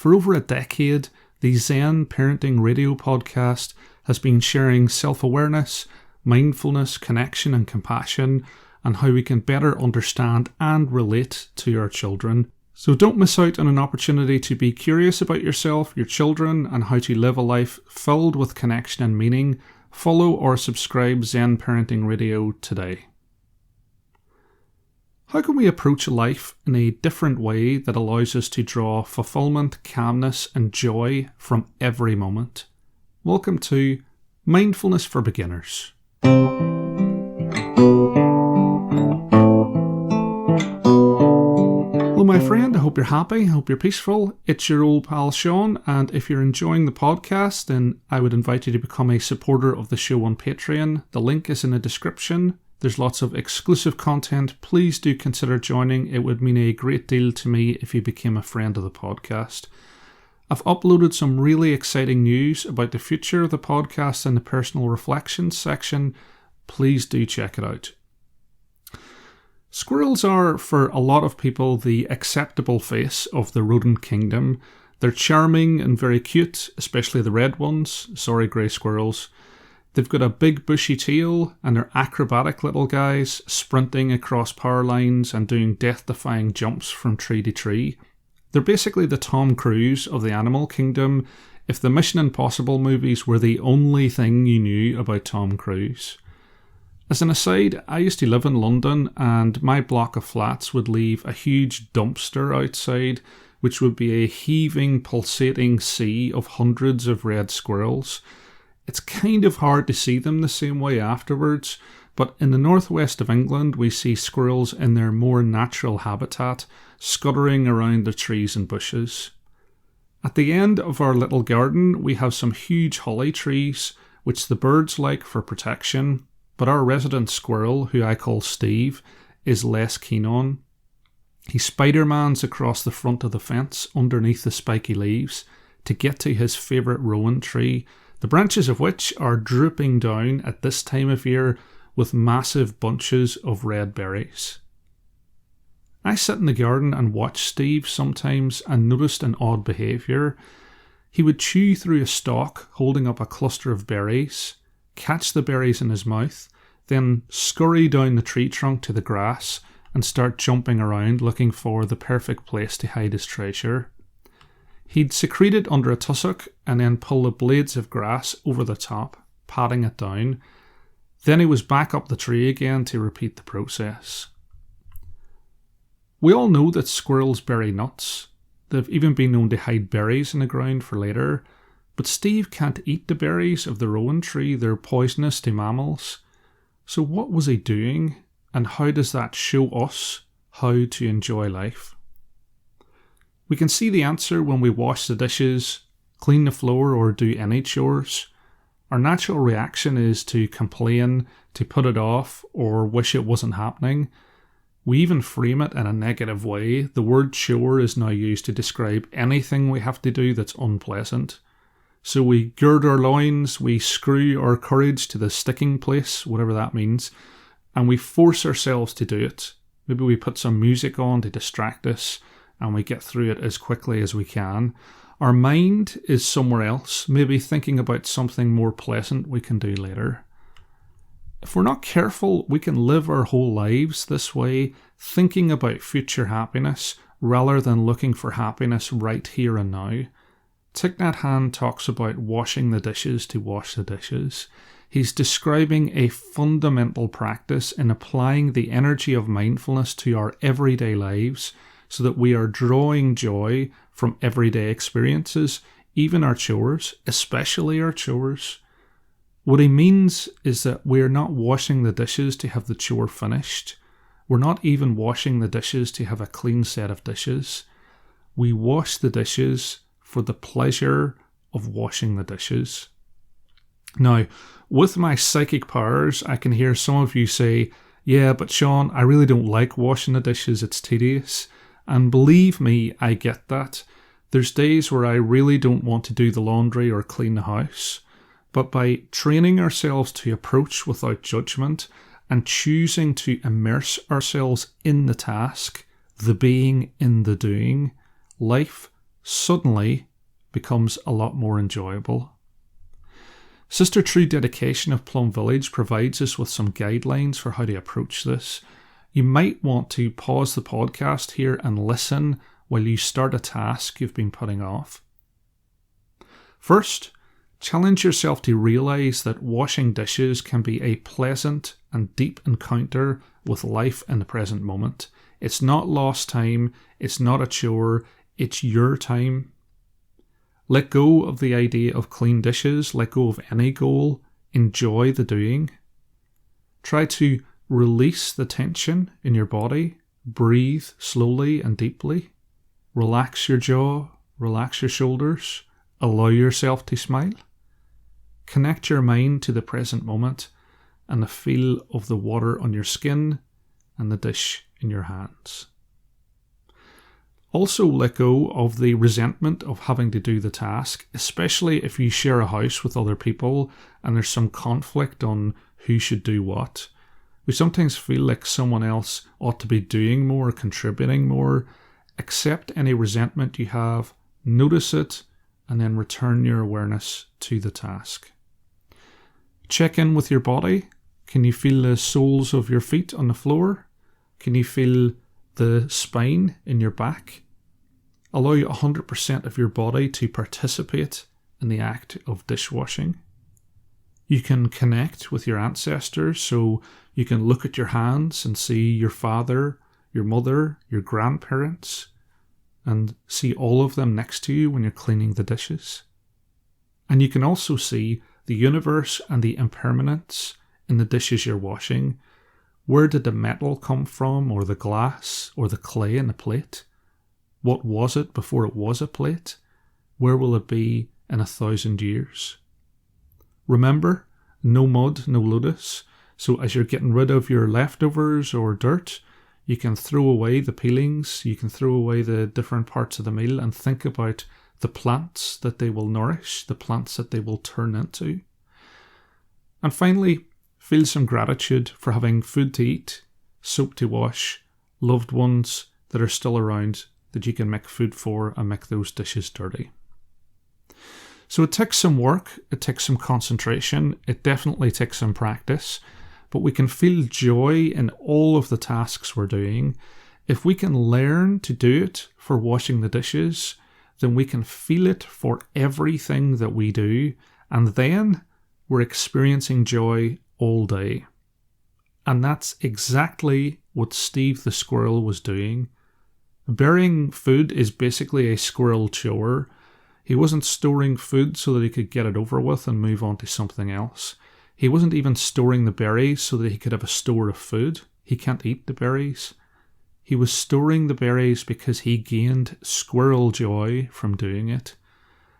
For over a decade, the Zen Parenting Radio podcast has been sharing self-awareness, mindfulness, connection and compassion, and how we can better understand and relate to our children. So don't miss out on an opportunity to be curious about yourself, your children, and how to live a life filled with connection and meaning. Follow or subscribe Zen Parenting Radio today. How can we approach life in a different way that allows us to draw fulfillment, calmness, and joy from every moment? Welcome to Mindfulness for Beginners. Hello my friend, I hope you're happy, I hope you're peaceful. It's your old pal Sean, and if you're enjoying the podcast, then I would invite you to become a supporter of the show on Patreon. The link is in the description. There's lots of exclusive content. Please do consider joining. It would mean a great deal to me if you became a friend of the podcast. I've uploaded some really exciting news about the future of the podcast in the personal reflections section. Please do check it out. Squirrels are, for a lot of people, the acceptable face of the rodent kingdom. They're charming and very cute, especially the red ones. Sorry, grey squirrels. They've got a big bushy tail and they're acrobatic little guys, sprinting across power lines and doing death-defying jumps from tree to tree. They're basically the Tom Cruise of the animal kingdom if the Mission Impossible movies were the only thing you knew about Tom Cruise. As an aside, I used to live in London and my block of flats would leave a huge dumpster outside, which would be a heaving, pulsating sea of hundreds of red squirrels. It's kind of hard to see them the same way afterwards, but in the northwest of England we see squirrels in their more natural habitat, scuttering around the trees and bushes. At the end of our little garden we have some huge holly trees, which the birds like for protection, but our resident squirrel, who I call Steve, is less keen on. He Spider-Mans across the front of the fence underneath the spiky leaves to get to his favourite rowan tree, the branches of which are drooping down at this time of year with massive bunches of red berries. I sit in the garden and watch Steve sometimes and noticed an odd behaviour. He would chew through a stalk holding up a cluster of berries, catch the berries in his mouth, then scurry down the tree trunk to the grass and start jumping around looking for the perfect place to hide his treasure. He'd secrete it under a tussock and then pull the blades of grass over the top, patting it down. Then he was back up the tree again to repeat the process. We all know that squirrels bury nuts. They've even been known to hide berries in the ground for later. But Steve can't eat the berries of the rowan tree, they're poisonous to mammals. So what was he doing, and how does that show us how to enjoy life? We can see the answer when we wash the dishes, clean the floor, or do any chores. Our natural reaction is to complain, to put it off, or wish it wasn't happening. We even frame it in a negative way. The word chore is now used to describe anything we have to do that's unpleasant. So we gird our loins, we screw our courage to the sticking place, whatever that means, and we force ourselves to do it. Maybe we put some music on to distract us, and we get through it as quickly as we can. Our mind is somewhere else, maybe thinking about something more pleasant we can do later. If we're not careful, we can live our whole lives this way, thinking about future happiness rather than looking for happiness right here and now. Thich Nhat Hanh talks about washing the dishes to wash the dishes. He's describing a fundamental practice in applying the energy of mindfulness to our everyday lives so that we are drawing joy from everyday experiences, even our chores, especially our chores. What he means is that we're not washing the dishes to have the chore finished. We're not even washing the dishes to have a clean set of dishes. We wash the dishes for the pleasure of washing the dishes. Now, with my psychic powers, I can hear some of you say, yeah, but Sean, I really don't like washing the dishes, it's tedious. And believe me, I get that. There's days where I really don't want to do the laundry or clean the house. But by training ourselves to approach without judgment and choosing to immerse ourselves in the task, the being in the doing, life suddenly becomes a lot more enjoyable. Sister True Dedication of Plum Village provides us with some guidelines for how to approach this. You might want to pause the podcast here and listen while you start a task you've been putting off. First, challenge yourself to realise that washing dishes can be a pleasant and deep encounter with life in the present moment. It's not lost time, it's not a chore, it's your time. Let go of the idea of clean dishes, let go of any goal, enjoy the doing. Try to release the tension in your body, breathe slowly and deeply. Relax your jaw, relax your shoulders, allow yourself to smile. Connect your mind to the present moment and the feel of the water on your skin and the dish in your hands. Also let go of the resentment of having to do the task, especially if you share a house with other people and there's some conflict on who should do what. We sometimes feel like someone else ought to be doing more, contributing more. Accept any resentment you have, notice it, and then return your awareness to the task. Check in with your body. Can you feel the soles of your feet on the floor? Can you feel the spine in your back? Allow 100% of your body to participate in the act of dishwashing. You can connect with your ancestors, so you can look at your hands and see your father, your mother, your grandparents, and see all of them next to you when you're cleaning the dishes. And you can also see the universe and the impermanence in the dishes you're washing. Where did the metal come from, or the glass, or the clay in the plate? What was it before it was a plate? Where will it be in 1,000 years? Remember, no mud, no lotus. So as you're getting rid of your leftovers or dirt, you can throw away the peelings, you can throw away the different parts of the meal and think about the plants that they will nourish, the plants that they will turn into. And finally, feel some gratitude for having food to eat, soap to wash, loved ones that are still around that you can make food for and make those dishes dirty. So it takes some work, it takes some concentration, it definitely takes some practice, but we can feel joy in all of the tasks we're doing. If we can learn to do it for washing the dishes, then we can feel it for everything that we do, and then we're experiencing joy all day. And that's exactly what Steve the squirrel was doing. Burying food is basically a squirrel chore. He wasn't storing food so that he could get it over with and move on to something else. He wasn't even storing the berries so that he could have a store of food. He can't eat the berries. He was storing the berries because he gained squirrel joy from doing it.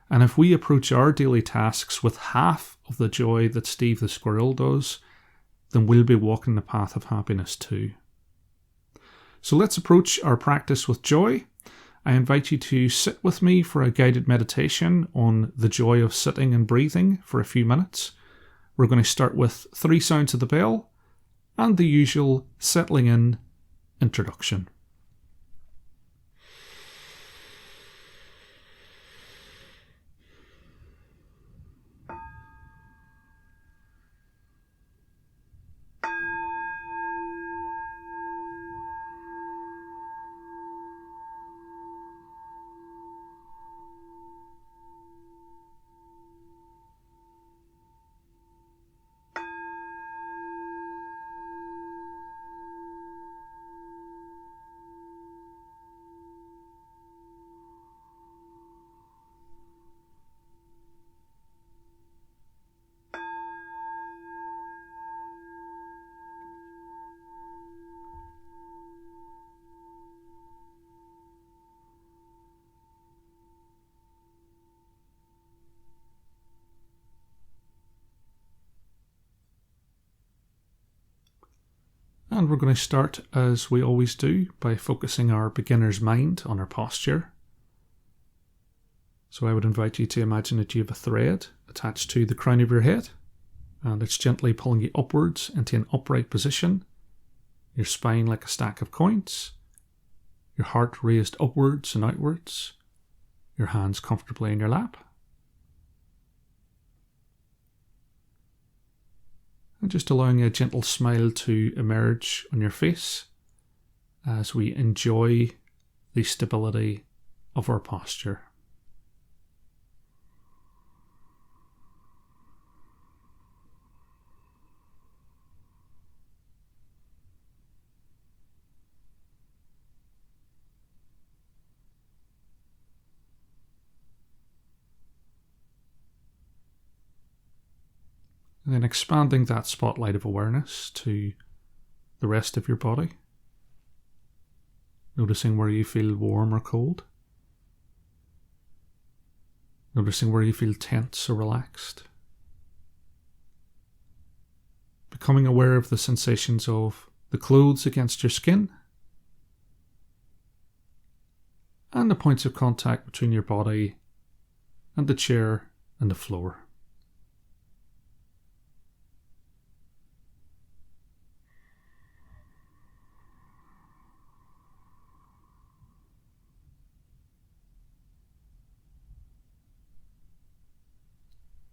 And if we approach our daily tasks with half of the joy that Steve the squirrel does, then we'll be walking the path of happiness too. So let's approach our practice with joy. I invite you to sit with me for a guided meditation on the joy of sitting and breathing for a few minutes. We're going to start with 3 sounds of the bell and the usual settling in introduction. And we're going to start, as we always do, by focusing our beginner's mind on our posture. So I would invite you to imagine that you have a thread attached to the crown of your head, and it's gently pulling you upwards into an upright position, your spine like a stack of coins, your heart raised upwards and outwards, your hands comfortably in your lap. And just allowing a gentle smile to emerge on your face as we enjoy the stability of our posture. And then expanding that spotlight of awareness to the rest of your body. Noticing where you feel warm or cold. Noticing where you feel tense or relaxed. Becoming aware of the sensations of the clothes against your skin and the points of contact between your body and the chair and the floor.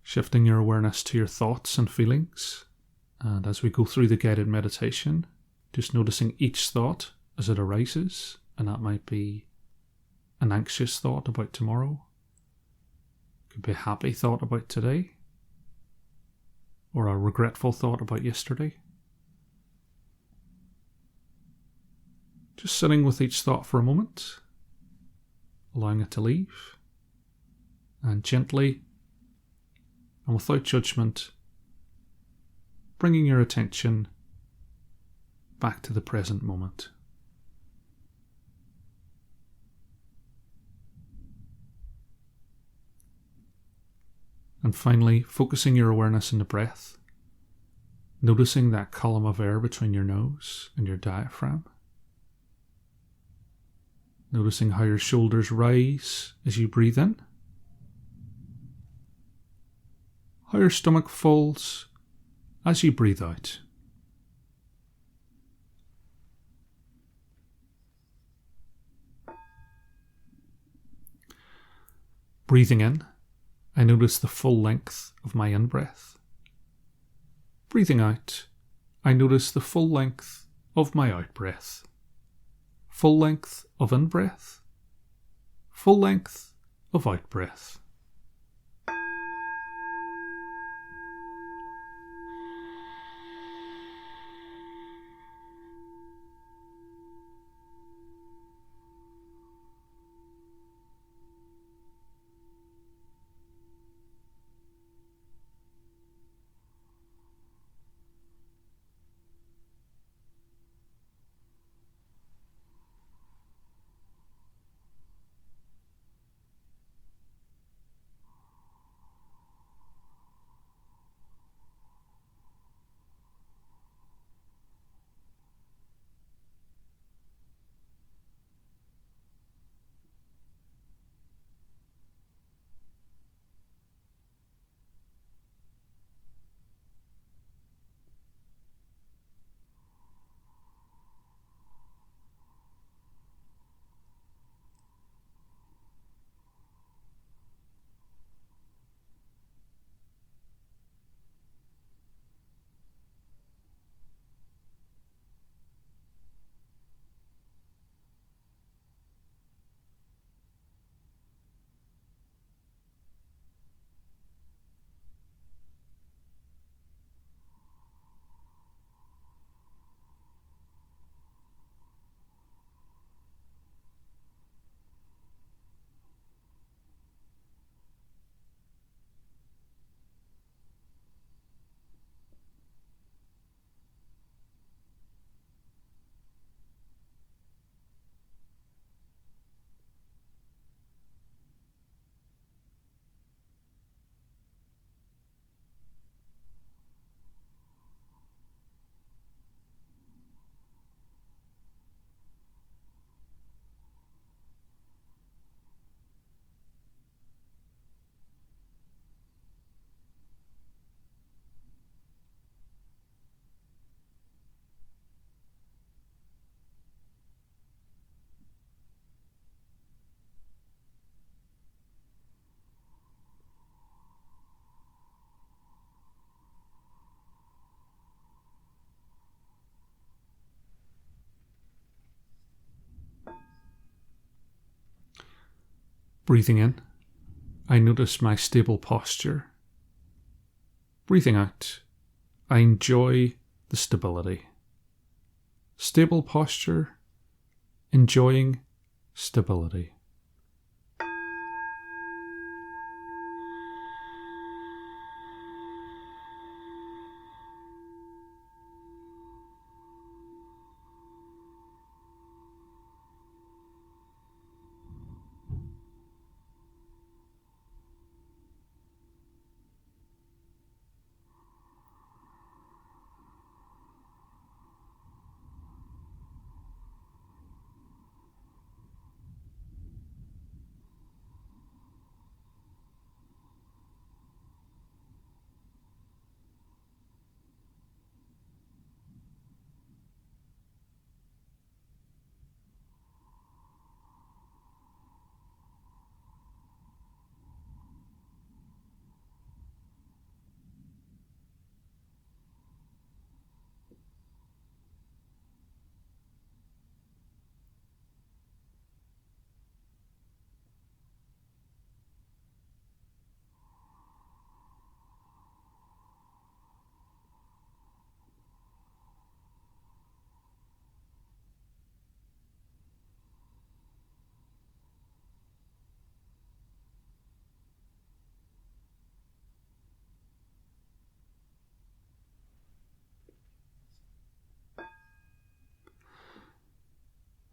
Shifting your awareness to your thoughts and feelings. And as we go through the guided meditation, just noticing each thought as it arises. And that might be an anxious thought about tomorrow. It could be a happy thought about today. Or a regretful thought about yesterday. Just sitting with each thought for a moment. Allowing it to leave. And gently and without judgment, bringing your attention back to the present moment. And finally, focusing your awareness on the breath, noticing that column of air between your nose and your diaphragm. Noticing how your shoulders rise as you breathe in. How your stomach falls as you breathe out. Breathing in, I notice the full length of my in-breath. Breathing out, I notice the full length of my out-breath. Full length of in-breath. Full length of out-breath. Breathing in, I notice my stable posture. Breathing out, I enjoy the stability. Stable posture, enjoying stability.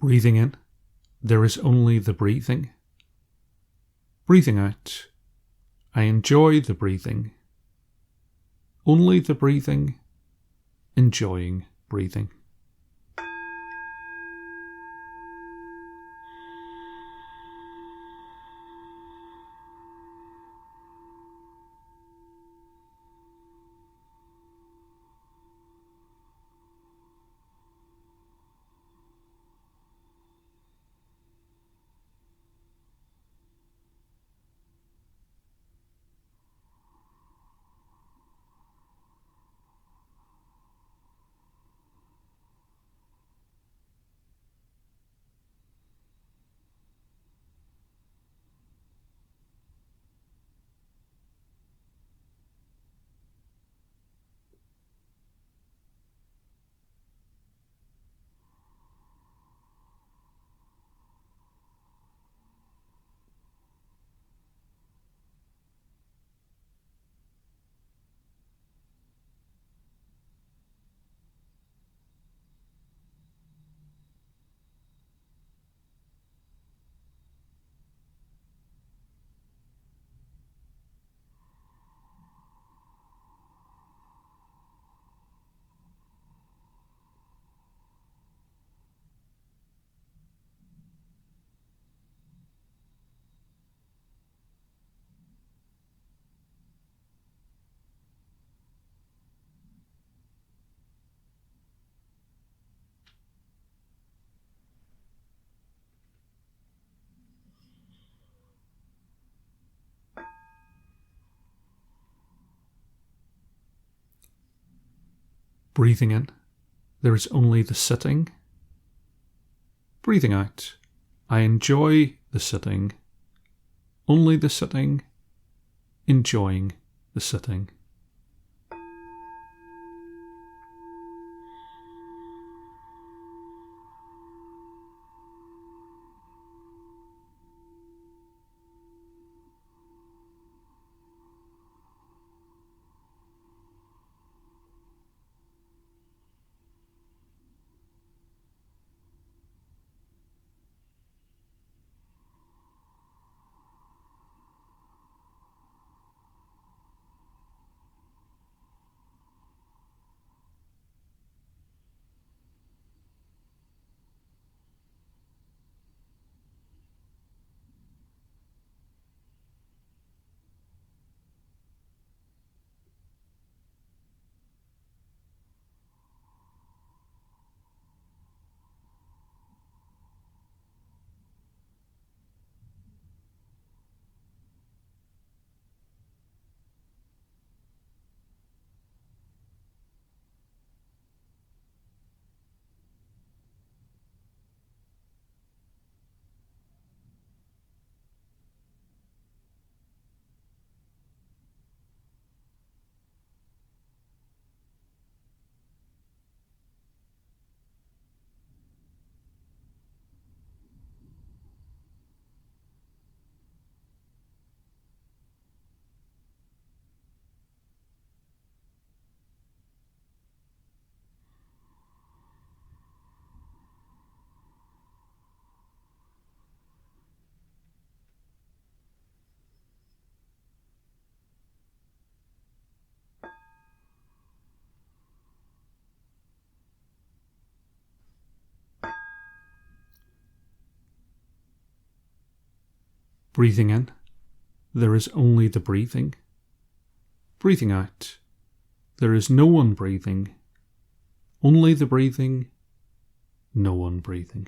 Breathing in, there is only the breathing. Breathing out, I enjoy the breathing. Only the breathing, enjoying breathing. Breathing in, there is only the sitting. Breathing out, I enjoy the sitting. Only the sitting, enjoying the sitting. Breathing in, there is only the breathing. Breathing out, there is no one breathing. Only the breathing, no one breathing.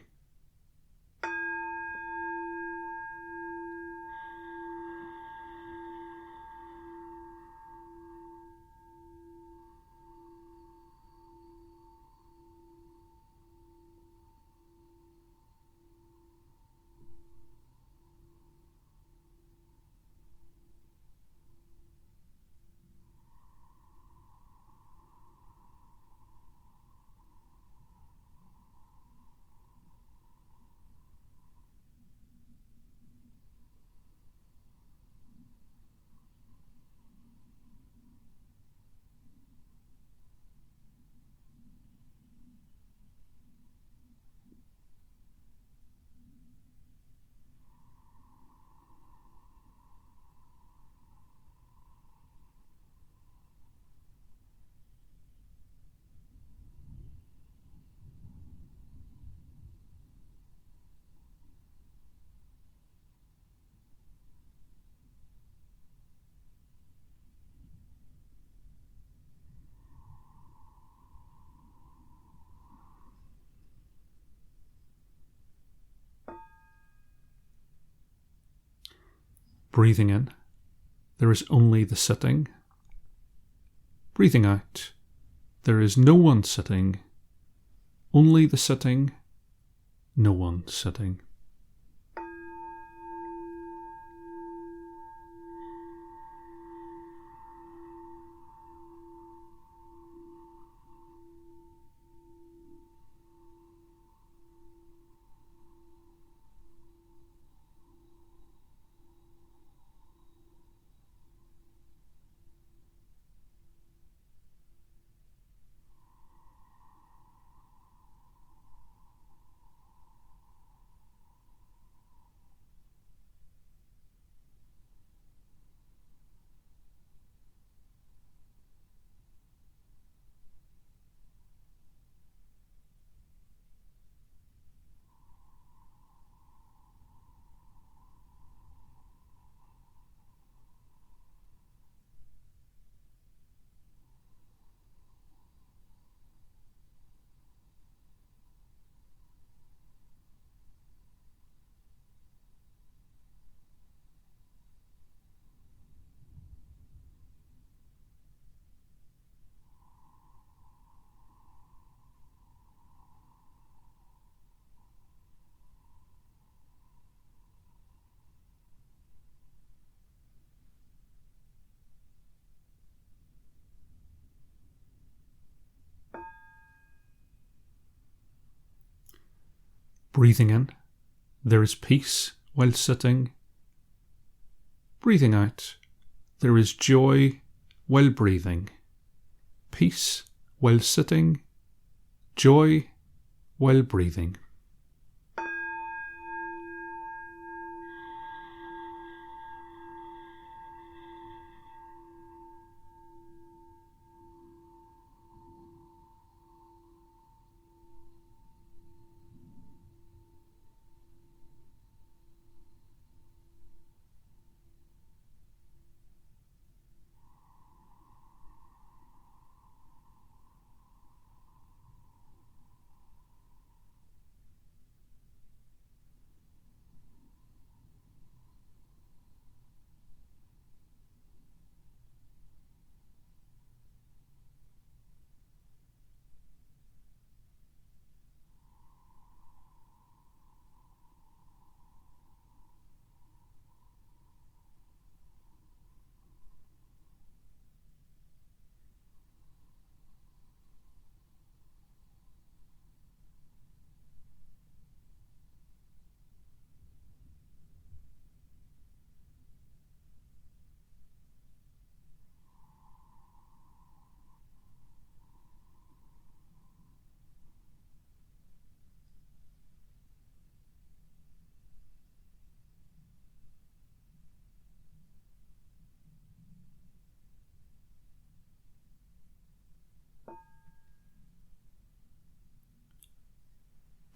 Breathing in, there is only the sitting. Breathing out, there is no one sitting. Only the sitting, no one sitting. Breathing in, there is peace while sitting. Breathing out, there is joy while breathing. Peace while sitting, joy while breathing.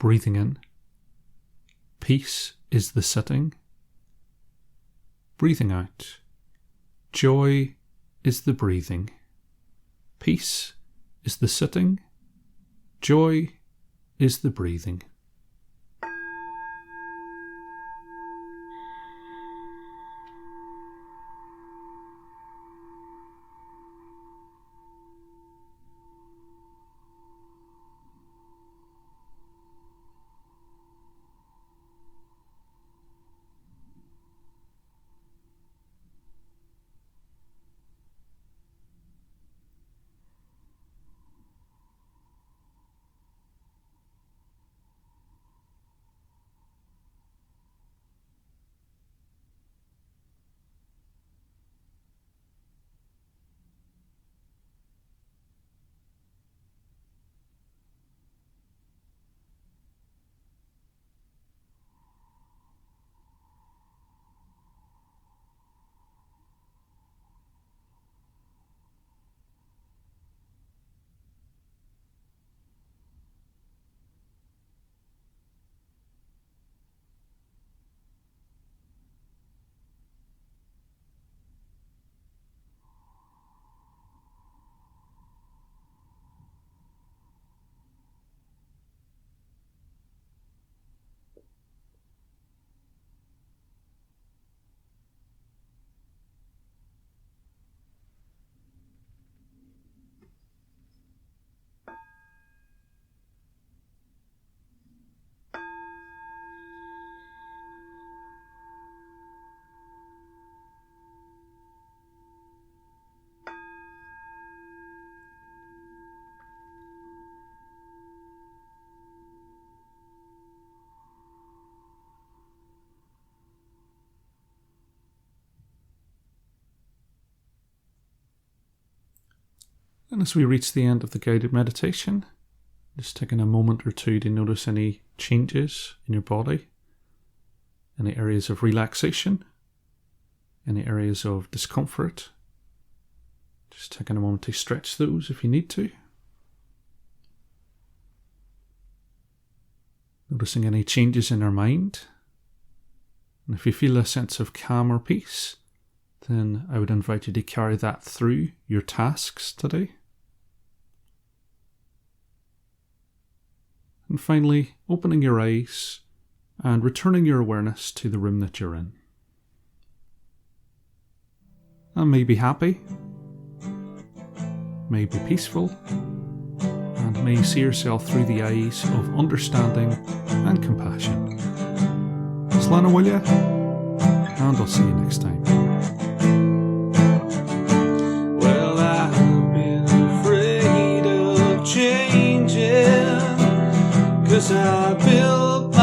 Breathing in, peace is the sitting. breathing out. Joy is the breathing. Peace is the sitting. Joy is the breathing. And as we reach the end of the guided meditation, just taking a moment or two to notice any changes in your body, any areas of relaxation, any areas of discomfort. Just taking a moment to stretch those if you need to. Noticing any changes in our mind. And if you feel a sense of calm or peace, then I would invite you to carry that through your tasks today. And finally, opening your eyes and returning your awareness to the room that you're in. And may be happy, may be peaceful, and may see yourself through the eyes of understanding and compassion. Slán will ya? And I'll see you next time. Well, I've been afraid of changing, 'cause I built my